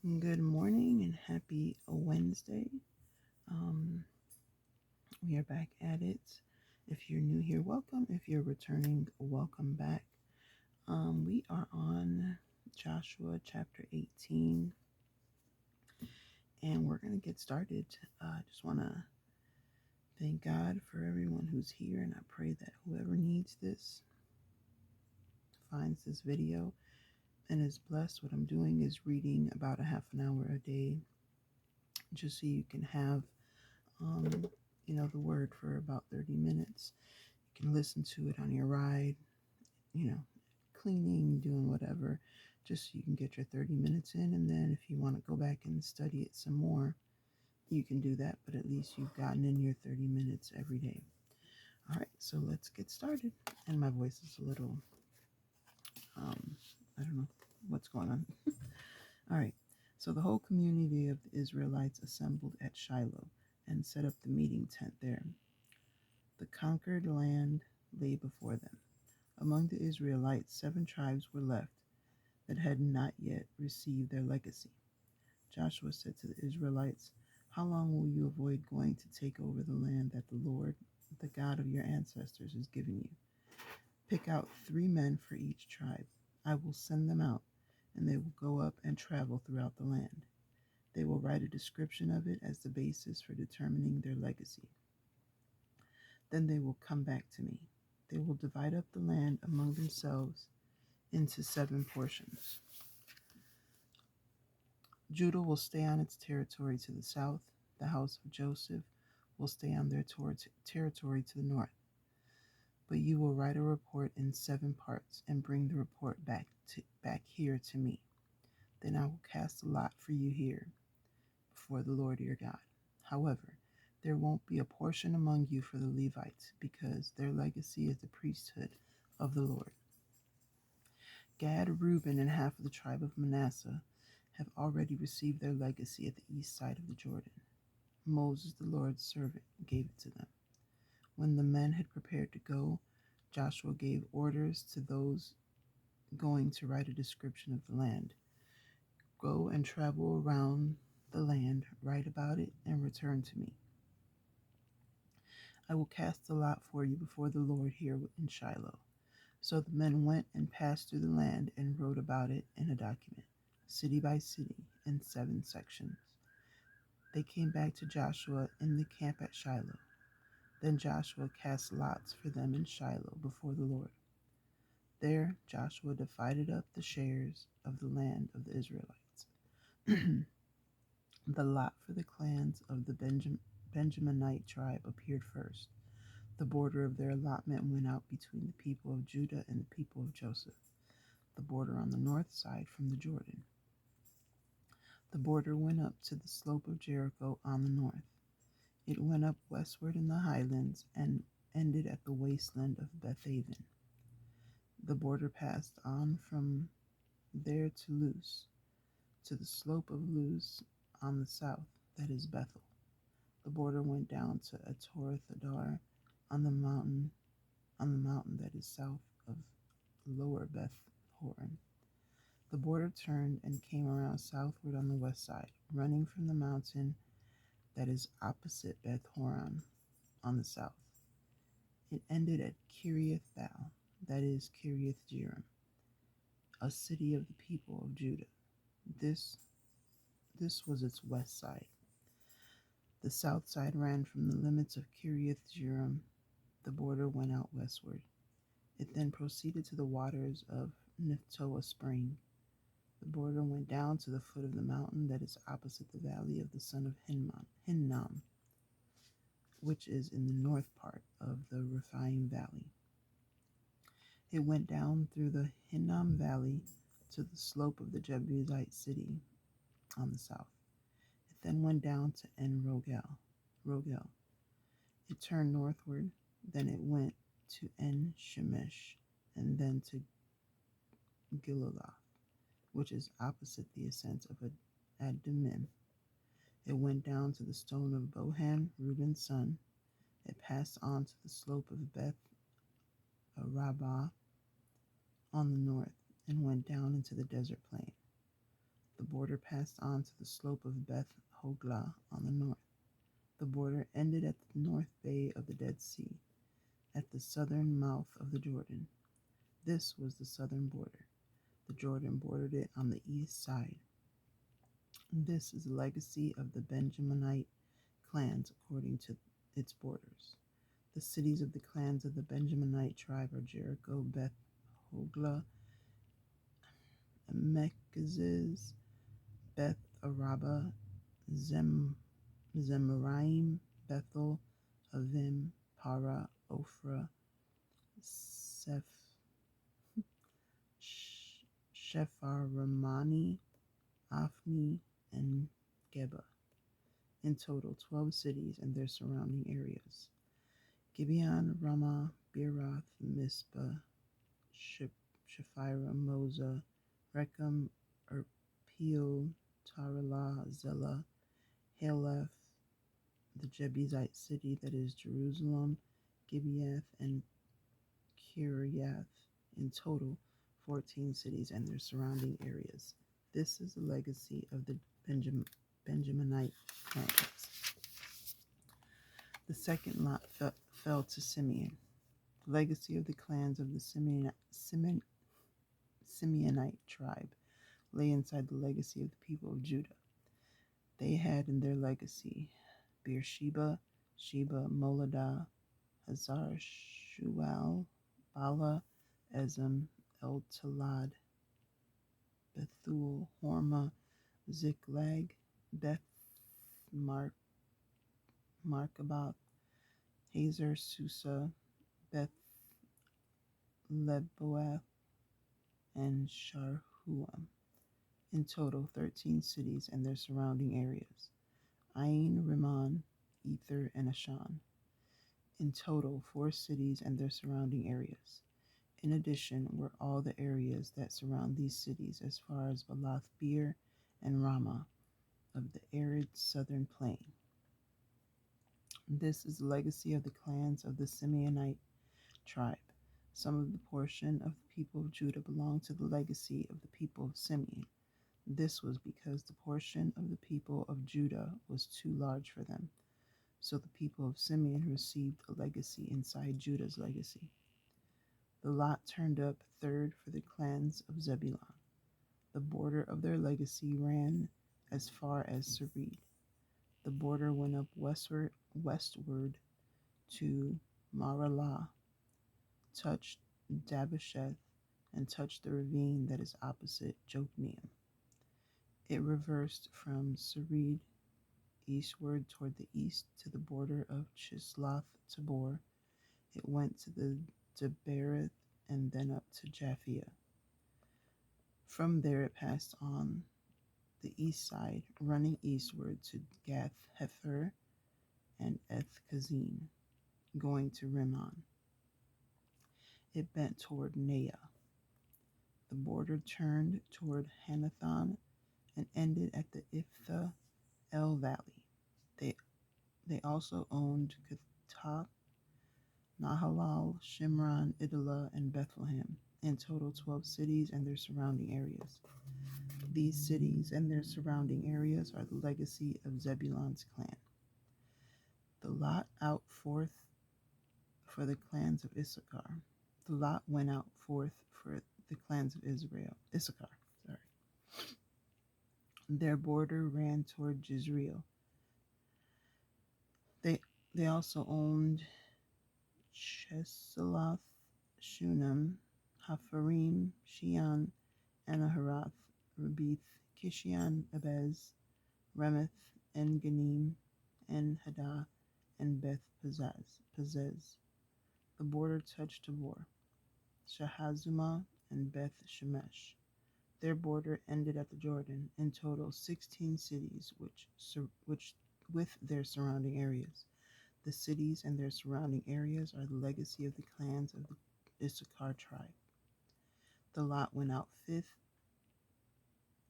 Good morning and happy Wednesday. Um, we are back at it. If you're new here, welcome. If you're returning, welcome back. We are on Joshua chapter 18, and we're going to get started. I just want to thank God for everyone who's here, and I pray that whoever needs this finds this video and is blessed. What I'm doing is reading about a half an hour a day, just so you can have um, the word for about 30 minutes. You can listen to it on your ride, you know, cleaning, doing whatever, just so you can get your 30 minutes in. And then if you want to go back and study it some more, you can do that. But at least you've gotten in your 30 minutes every day. All right, so let's get started. And my voice is a little, I don't know what's going on. All right, so the whole community of the Israelites assembled at Shiloh and set up the meeting tent there. The conquered land lay before them. Among the Israelites, 7 tribes were left that had not yet received their legacy. Joshua said to the Israelites, "How long will you avoid going to take over the land that the Lord, the God of your ancestors, has given you? Pick out 3 men for each tribe. I will send them out, and they will go up and travel throughout the land. They will write a description of it as the basis for determining their legacy. Then they will come back to me. They will divide up the land among themselves into 7 portions. Judah will stay on its territory to the south. The house of Joseph will stay on their territory to the north. But you will write a report in 7 parts and bring the report back here to me. Then I will cast a lot for you here before the Lord your God. However, there won't be a portion among you for the Levites, because their legacy is the priesthood of the Lord. Gad, Reuben, and half of the tribe of Manasseh have already received their legacy at the east side of the Jordan. Moses, the Lord's servant, gave it to them. When the men had prepared to go, Joshua gave orders to those going to write a description of the land. Go and travel around the land, write about it, and return to me. I will cast a lot for you before the Lord here in Shiloh. So the men went and passed through the land and wrote about it in a document, city by city, in 7 sections. They came back to Joshua in the camp at Shiloh. Then Joshua cast lots for them in Shiloh before the Lord. There Joshua divided up the shares of the land of the Israelites. The lot for the clans of the Benjaminite tribe appeared first. The border of their allotment went out between the people of Judah and the people of Joseph, the border on the north side from the Jordan. The border went up to the slope of Jericho on the north. It went up westward in the highlands and ended at the wasteland of Bethaven. The border passed on from there to Luz, to the slope of Luz on the south, that is Bethel. The border went down to Atoreth Adar on the mountain that is south of Lower Beth Horon. The border turned and came around southward on the west side, running from the mountain that is opposite Beth Horon on the south. It ended at Kiriath Baal, that is Kiriath Jearim, a city of the people of Judah. This was its west side. The south side ran from the limits of Kiriath Jearim. The border went out westward. It then proceeded to the waters of Nephtoah Spring. The border went down to the foot of the mountain that is opposite the valley of the son of Hinnom, which is in the north part of the Rephaim Valley. It went down through the Hinnom Valley to the slope of the Jebusite city on the south. It then went down to En Rogel. It turned northward, then it went to En Shemesh, and then to Gilalath, which is opposite the ascent of Adumim. It went down to the stone of Bohan, Reuben's son. It passed on to the slope of Beth Rabbah on the north, and went down into the desert plain. The border passed on to the slope of Beth Hogla on the north. The border ended at the north bay of the Dead Sea, at the southern mouth of the Jordan. This was the southern border. The Jordan bordered it on the east side. This is the legacy of the Benjaminite clans according to its borders. The cities of the clans of the Benjaminite tribe are Jericho, Beth Hogla, Mekhiz, Beth Araba, Zemaraim, Bethel, Avim, Para, Ophrah, Shepharmani, Afni, and Geba. In total, 12 cities and their surrounding areas. Gibeon, Ramah, Beeroth, Mizpah, Shephirah, Moza, Rechem, Erpeel, Taralah, Zelah, Haleph, the Jebusite city that is Jerusalem, Gibeath, and Kiriath. In total, 14 cities and their surrounding areas. This is the legacy of the Benjaminite clans. The second lot fell to Simeon. The legacy of the clans of the Simeonite tribe lay inside the legacy of the people of Judah. They had in their legacy Beersheba, Sheba, Moladah, Hazar Shual, Bala, Ezem, El Talad, Bethul, Hormah, Ziklag, Beth Markaboth, Hazer, Susa, Beth Leboath, and Sharhuam. In total, 13 cities and their surrounding areas. Ain, Rimmon, Ether, and Ashan. In total, 4 cities and their surrounding areas. In addition were all the areas that surround these cities as far as Balath Beer and Ramah of the arid southern plain. This is the legacy of the clans of the Simeonite tribe. Some of the portion of the people of Judah belonged to the legacy of the people of Simeon. This was because the portion of the people of Judah was too large for them. So the people of Simeon received a legacy inside Judah's legacy. The lot turned up third for the clans of Zebulun. The border of their legacy ran as far as Sarid. The border went up westward to Maralah, touched Dabbesheth, and touched the ravine that is opposite Jokneam. It reversed from Sarid eastward toward the east to the border of Chisloth Tabor. It went to the Debereth and then up to Japhia. From there it passed on the east side, running eastward to Gath Hefer and Eth Kazin, going to Rimmon. It bent toward Neah. The border turned toward Hanathon and ended at the Iphthah El Valley. They also owned Kathah, Nahalal, Shimron, Idalah, and Bethlehem. In total, 12 cities and their surrounding areas. These cities and their surrounding areas are the legacy of Zebulun's clan. The lot out forth for the clans of Issachar. The lot went out forth for the clans of Issachar. Their border ran toward Jezreel. They also owned Cheseloth, Shunem, Hapharim, Shean, Anaharath, Rabith, Kishion, Abez, Remeth, En Ganim, En Haddah, and Beth Pazez. The border touched Tabor, Shahazumah, and Beth Shemesh. Their border ended at the Jordan. In total, 16 cities, which with their surrounding areas. The cities and their surrounding areas are the legacy of the clans of the Issachar tribe. The lot went out fifth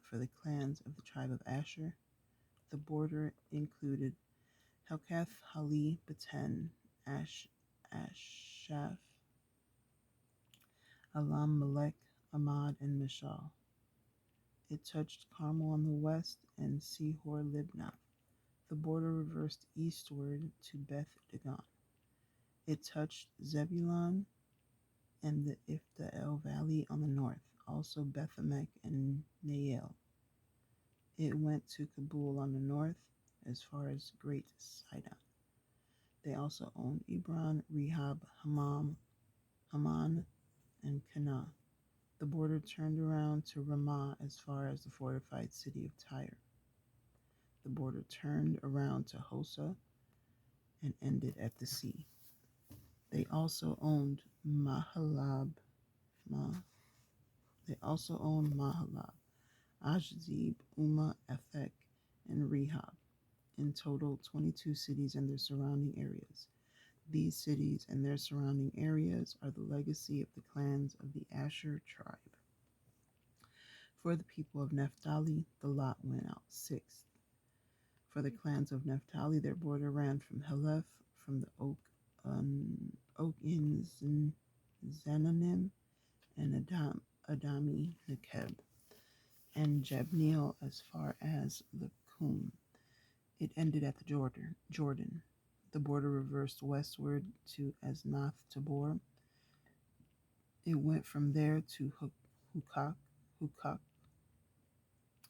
for the clans of the tribe of Asher. The border included Helkath, Hali, Beten, Ashaph, Alam, Melech, Amad, and Mishal. It touched Carmel on the west and Sihor Libnath. The border reversed eastward to Beth Dagon. It touched Zebulun and the Ifta-el Valley on the north, also Beth-emek and Nael. It went to Kabul on the north as far as Great Sidon. They also owned Ebron, Rehob, Haman, and Canaan. The border turned around to Ramah as far as the fortified city of Tyre. The border turned around to Hosa and ended at the sea. They also owned Mahalab, Ajzib, Uma, Ephek, and Rehob. In total, 22 cities and their surrounding areas. These cities and their surrounding areas are the legacy of the clans of the Asher tribe. For the people of Naphtali, the lot went out sixth. For the clans of Naphtali, their border ran from Heleph, from the oak in Zananim, and Adami Nekeb, and Jabneel as far as Lakum. It ended at the Jordan. The border reversed westward to Asnath Tabor. It went from there to Hukok.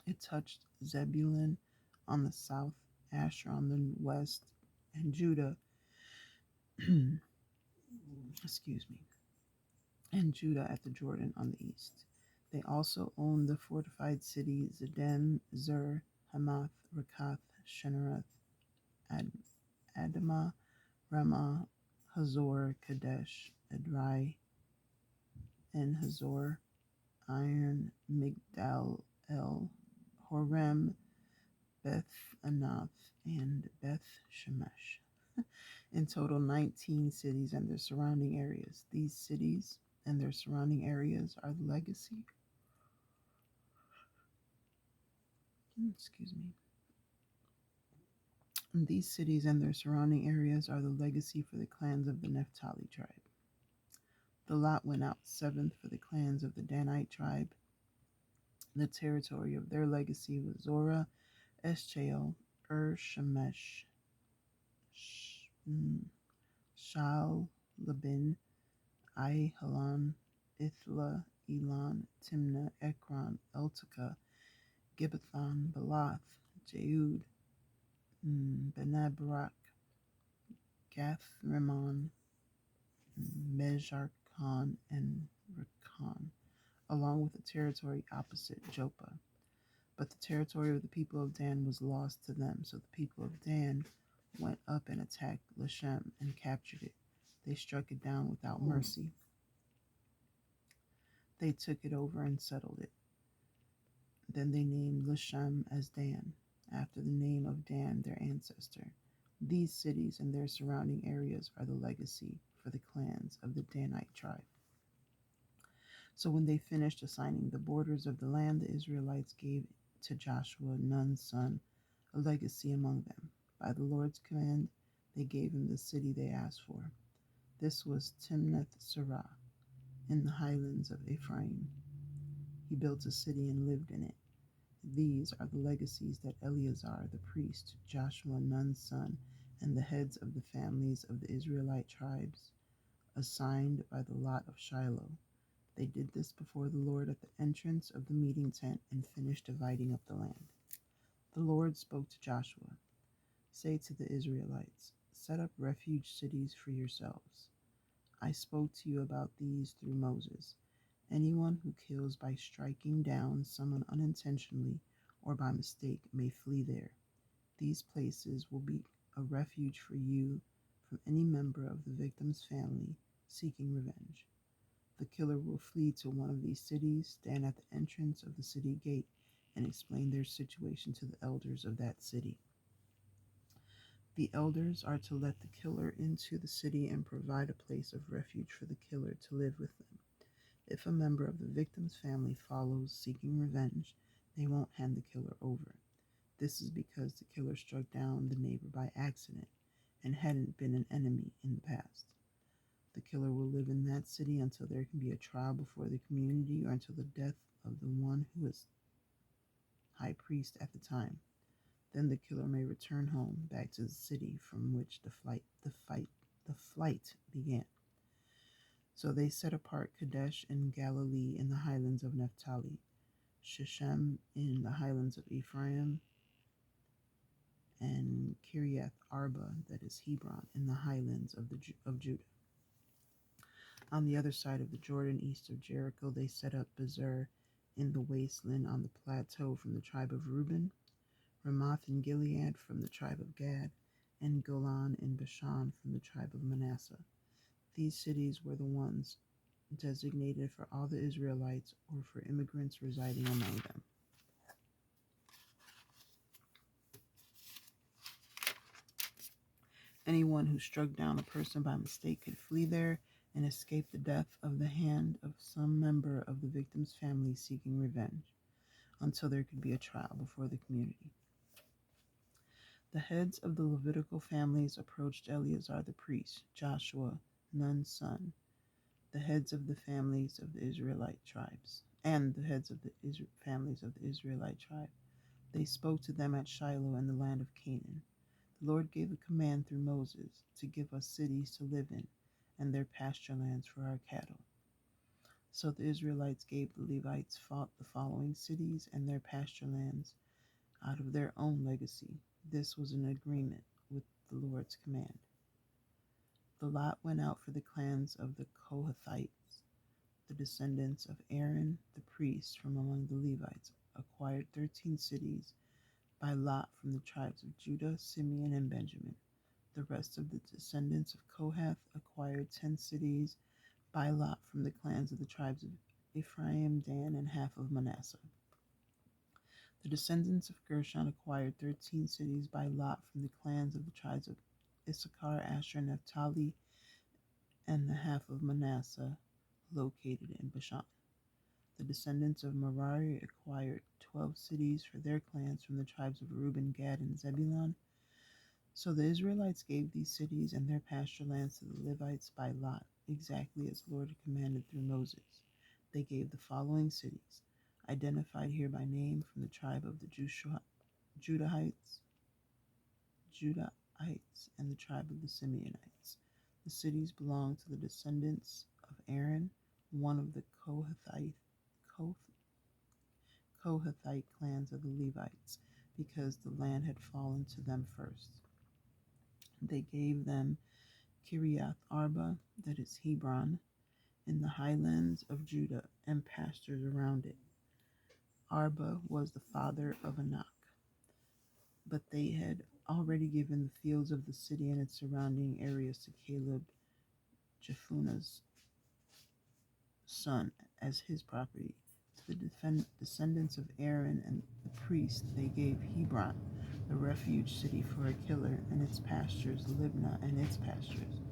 It touched Zebulun on the south, Asher on the west, and Judah, and Judah at the Jordan on the east. They also owned the fortified cities Zedem, Zur, Hamath, Rakath, Shenerath, Adamah, Ramah, Hazor, Kadesh, Edrei, and Hazor, Iron, Migdal El, Horem, Beth Anath, and Beth Shemesh. In total, 19 cities and their surrounding areas. These cities and their surrounding areas are the legacy. These cities and their surrounding areas are the legacy for the clans of the Naphtali tribe. The lot went out seventh for the clans of the Danite tribe. The territory of their legacy was Zorah, Eshtaol, Shemesh, Shal, Labin, Ahilan, Ithla, Elon, Timnah, Ekron, Eltekah, Gibbethon, Balath, Jehud, Benabarak, Gath Rimmon, Mejarkon, and Rekon, along with the territory opposite Joppa. But the territory of the people of Dan was lost to them, so the people of Dan went up and attacked Leshem and captured it. They struck it down without mercy. They took it over and settled it. Then they named Leshem as Dan, after the name of Dan, their ancestor. These cities and their surrounding areas are the legacy for the clans of the Danite tribe. So when they finished assigning the borders of the land, the Israelites gave to Joshua, Nun's son, a legacy among them. By the Lord's command, they gave him the city they asked for. This was Timnath-Serah, in the highlands of Ephraim. He built a city and lived in it. These are the legacies that Eleazar the priest, Joshua, Nun's son, and the heads of the families of the Israelite tribes assigned by the lot of Shiloh. They did this before the Lord at the entrance of the meeting tent and finished dividing up the land. The Lord spoke to Joshua, "Say to the Israelites, set up refuge cities for yourselves. I spoke to you about these through Moses. Anyone who kills by striking down someone unintentionally or by mistake may flee there. These places will be a refuge for you from any member of the victim's family seeking revenge. The killer will flee to one of these cities, stand at the entrance of the city gate, and explain their situation to the elders of that city. The elders are to let the killer into the city and provide a place of refuge for the killer to live with them. If a member of the victim's family follows seeking revenge, they won't hand the killer over. This is because the killer struck down the neighbor by accident and hadn't been an enemy in the past. The killer will live in that city until there can be a trial before the community or until the death of the one who is high priest at the time. Then the killer may return home back to the city from which the flight began. So they set apart Kadesh in Galilee in the highlands of Naphtali, Shechem in the highlands of Ephraim, and Kiriath Arba, that is Hebron, in the highlands of Judah. On the other side of the Jordan, east of Jericho, they set up Bezer in the wasteland on the plateau from the tribe of Reuben, Ramoth in Gilead from the tribe of Gad, and Golan in Bashan from the tribe of Manasseh. These cities were the ones designated for all the Israelites or for immigrants residing among them. Anyone who struck down a person by mistake could flee there and escape the death of the hand of some member of the victim's family seeking revenge, until there could be a trial before the community. The heads of the Levitical families approached Eleazar the priest, Joshua, Nun's son, the heads of the families of the Israelite tribes, and the heads of the families of the Israelite tribe. They spoke to them at Shiloh in the land of Canaan. The Lord gave a command through Moses to give us cities to live in and their pasture lands for our cattle. So the Israelites gave the Levites the following cities and their pasture lands out of their own legacy. This was an agreement with the Lord's command. The lot went out for the clans of the Kohathites. The descendants of Aaron the priest from among the Levites acquired 13 cities by lot from the tribes of Judah, Simeon, and Benjamin. The rest of the descendants of Kohath acquired 10 cities by lot from the clans of the tribes of Ephraim, Dan, and half of Manasseh. The descendants of Gershon acquired 13 cities by lot from the clans of the tribes of Issachar, Asher, Naphtali, and the half of Manasseh located in Bashan. The descendants of Merari acquired 12 cities for their clans from the tribes of Reuben, Gad, and Zebulun. So the Israelites gave these cities and their pasture lands to the Levites by lot, exactly as the Lord had commanded through Moses. They gave the following cities, identified here by name, from the tribe of the Judahites, and the tribe of the Simeonites. The cities belonged to the descendants of Aaron, one of the Kohathite clans of the Levites, because the land had fallen to them first. They gave them Kiriath Arba, that is Hebron, in the highlands of Judah, and pastures around it. Arba was the father of Anak, but they had already given the fields of the city and its surrounding areas to Caleb, Jephunneh's son, as his property. To the descendants of Aaron and the priest, they gave Hebron, the refuge city for a killer, and its pastures, Libnah and its pastures,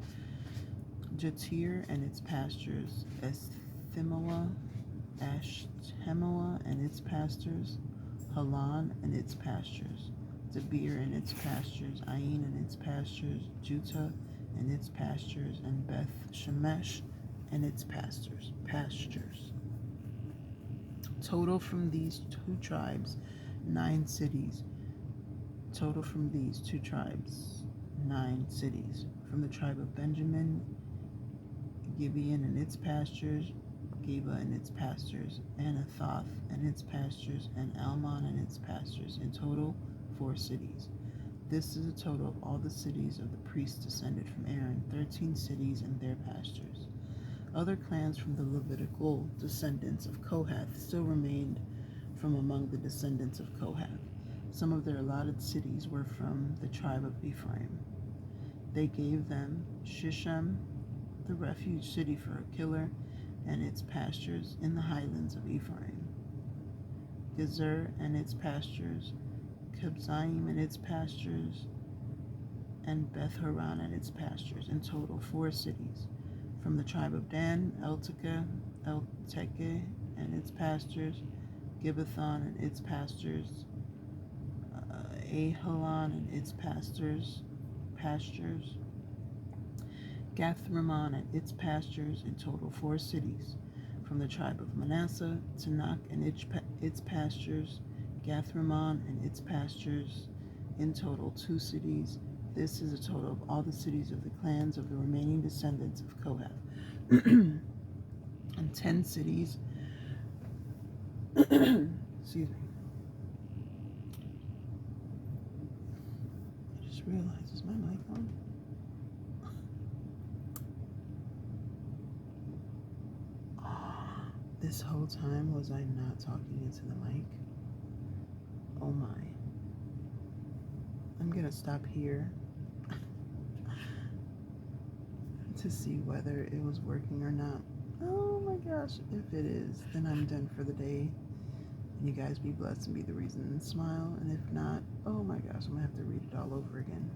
Jatir and its pastures, Esthemoa, Ashtemoa and its pastures, Halan and its pastures, Debir and its pastures, Ain and its pastures, Juttah and its pastures, and Beth Shemesh and its pastures. Total from these two tribes, 9 cities. Total from these two tribes, 9 cities. From the tribe of Benjamin, Gibeon and its pastures, Geba and its pastures, Anathoth and its pastures, and Almon and its pastures. In total, 4 cities. This is a total of all the cities of the priests descended from Aaron, 13 cities and their pastures. Other clans from the Levitical descendants of Kohath still remained from among the descendants of Kohath. Some of their allotted cities were from the tribe of Ephraim. They gave them Shechem, the refuge city for a killer, and its pastures in the highlands of Ephraim, Gezer and its pastures, Kibzaim and its pastures, and Beth Horon and its pastures. In total, 4 cities. From the tribe of Dan, Elteke and its pastures, Gibbethon and its pastures, Ahalon and its pastures, Gath-Rimmon and its pastures. In total, 4 cities. From the tribe of Manasseh, Tanakh and its pastures, Gathramon and its pastures, in total 2 cities. This is a total of all the cities of the clans of the remaining descendants of Kohath. And 10 cities, excuse me, I just realized, is my mic on? This whole time was I not talking into the mic? Oh my. I'm gonna stop here to see whether it was working or not. Oh my gosh, if it is, then I'm done for the day. And you guys be blessed and be the reason and smile. And if not, oh my gosh, I'm gonna have to read it all over again.